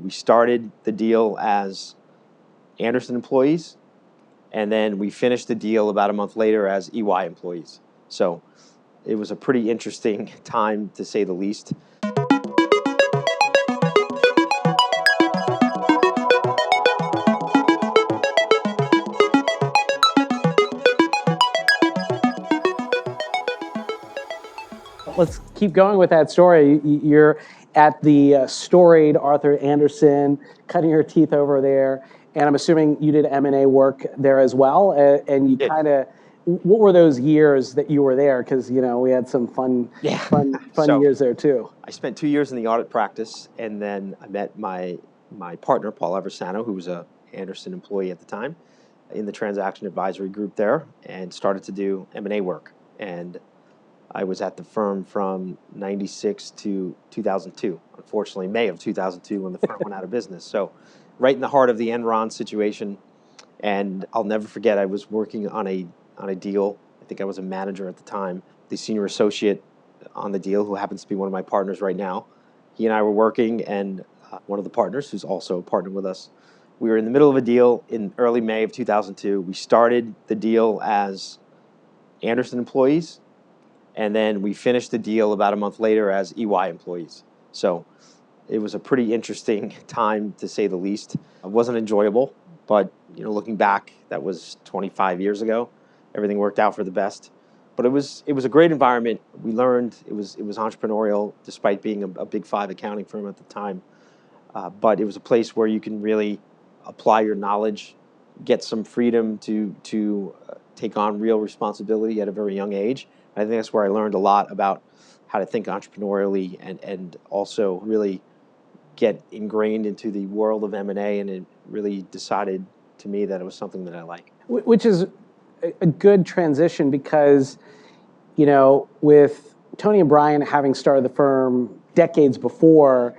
We started the deal as Andersen employees, and then we finished the deal about a month later as EY employees. So it was a pretty interesting time, to say the least. Let's keep going with that story. You're at the storied Arthur Andersen, cutting your teeth over there, and I'm assuming you did M&A work there as well. And you kind of, what were those years that you were there? Because we had some fun years there too. I spent 2 years in the audit practice, and then I met my partner, Paul Eversano, who was a Andersen employee at the time, in the transaction advisory group there, and started to do M&A work. And I was at the firm from 96 to 2002. Unfortunately, May of 2002 when the firm went out of business. So right in the heart of the Enron situation. And I'll never forget, I was working on a deal. I think I was a manager at the time. The senior associate on the deal, who happens to be one of my partners right now, he and I were working, and one of the partners, who's also a partner with us, we were in the middle of a deal in early May of 2002. We started the deal as Andersen employees, and then we finished the deal about a month later as EY employees. So it was a pretty interesting time, to say the least. It wasn't enjoyable, but looking back, that was 25 years ago. Everything worked out for the best. But it was a great environment. We learned. It was entrepreneurial, despite being a Big Five accounting firm at the time. But it was a place where you can really apply your knowledge, get some freedom to take on real responsibility at a very young age. I think that's where I learned a lot about how to think entrepreneurially and also really get ingrained into the world of M&A, and it really decided to me that it was something that I like. Which is a good transition because, with Tony and Brian having started the firm decades before,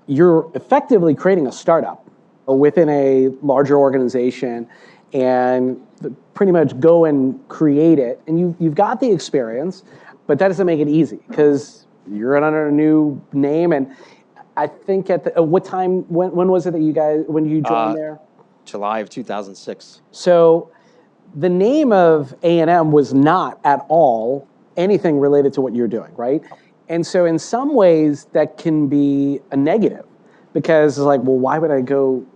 you're effectively creating a startup within a larger organization and pretty much go and create it. And you've got the experience, but that doesn't make it easy because you're under a new name. And I think at what time, when was it that when you joined there? July of 2006. So the name of A&M was not at all anything related to what you're doing, right? And so in some ways that can be a negative because it's like, well, why would I go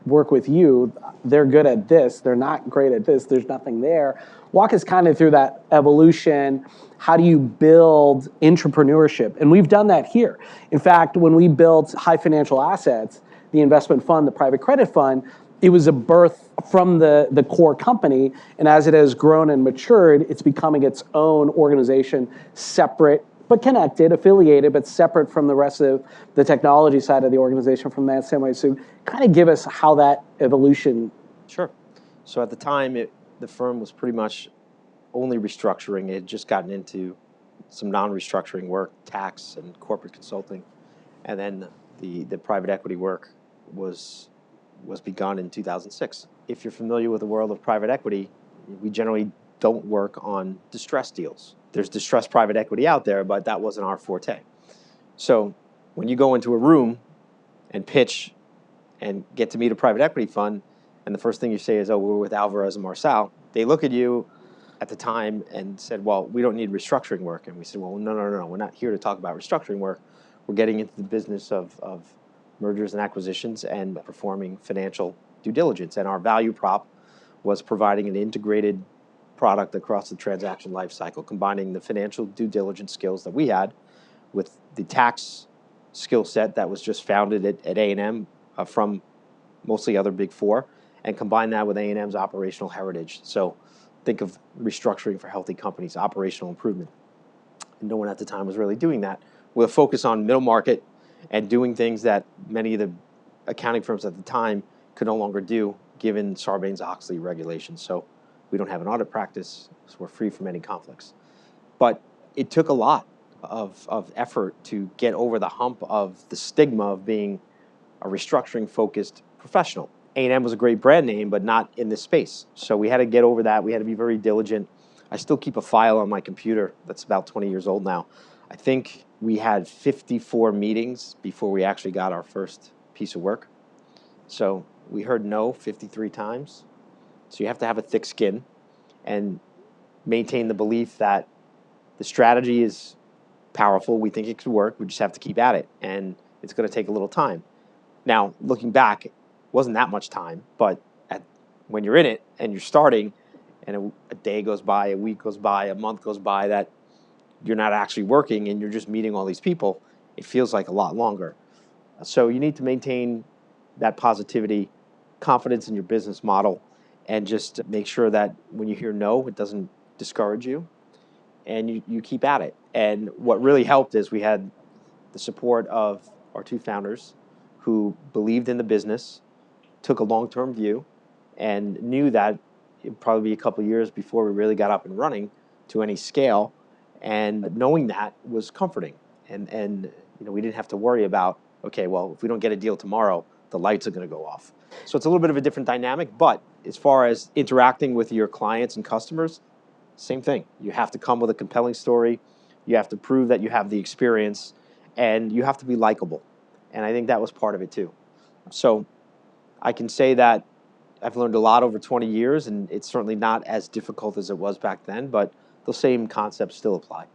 work with you? They're good at this. They're not great at this. There's nothing there. Walk us kind of through that evolution. How do you build entrepreneurship? And we've done that here. In fact, when we built Hive Financial Assets, the investment fund, the private credit fund, it was a birth from the core company. And as it has grown and matured, it's becoming its own organization, separate, but connected, affiliated, but separate from the rest of the technology side of the organization from that standpoint. So kind of give us how that evolution. Sure. So at the time, the firm was pretty much only restructuring. It had just gotten into some non-restructuring work, tax and corporate consulting. And then the private equity work was begun in 2006. If you're familiar with the world of private equity, we generally don't work on distressed deals. There's distressed private equity out there, but that wasn't our forte. So when you go into a room and pitch and get to meet a private equity fund, and the first thing you say is, oh, we're with Alvarez Marsal, they look at you at the time and said, well, we don't need restructuring work. And we said, well, no, we're not here to talk about restructuring work. We're getting into the business of mergers and acquisitions and performing financial due diligence. And our value prop was providing an integrated product across the transaction lifecycle, combining the financial due diligence skills that we had with the tax skill set that was just founded at A&M from mostly other Big Four, and combine that with A&M's operational heritage. So think of restructuring for healthy companies, operational improvement. And no one at the time was really doing that, with a focus on middle market and doing things that many of the accounting firms at the time could no longer do, given Sarbanes-Oxley regulations. So we don't have an audit practice, so we're free from any conflicts. But it took a lot of effort to get over the hump of the stigma of being a restructuring-focused professional. A&M was a great brand name, but not in this space. So we had to get over that. We had to be very diligent. I still keep a file on my computer that's about 20 years old now. I think we had 54 meetings before we actually got our first piece of work. So we heard no 53 times. So you have to have a thick skin and maintain the belief that the strategy is powerful. We think it could work. We just have to keep at it. And it's going to take a little time. Now, looking back, it wasn't that much time, but when you're in it and you're starting, and a day goes by, a week goes by, a month goes by that you're not actually working and you're just meeting all these people, it feels like a lot longer. So you need to maintain that positivity, confidence in your business model, and just make sure that when you hear no, it doesn't discourage you, and you keep at it. And what really helped is we had the support of our two founders who believed in the business, took a long-term view, and knew that it'd probably be a couple of years before we really got up and running to any scale. And knowing that was comforting. And we didn't have to worry about, okay, well, if we don't get a deal tomorrow, the lights are going to go off. So it's a little bit of a different dynamic. But as far as interacting with your clients and customers, same thing. You have to come with a compelling story. You have to prove that you have the experience, and you have to be likable. And I think that was part of it too. So I can say that I've learned a lot over 20 years, and it's certainly not as difficult as it was back then, but the same concepts still apply.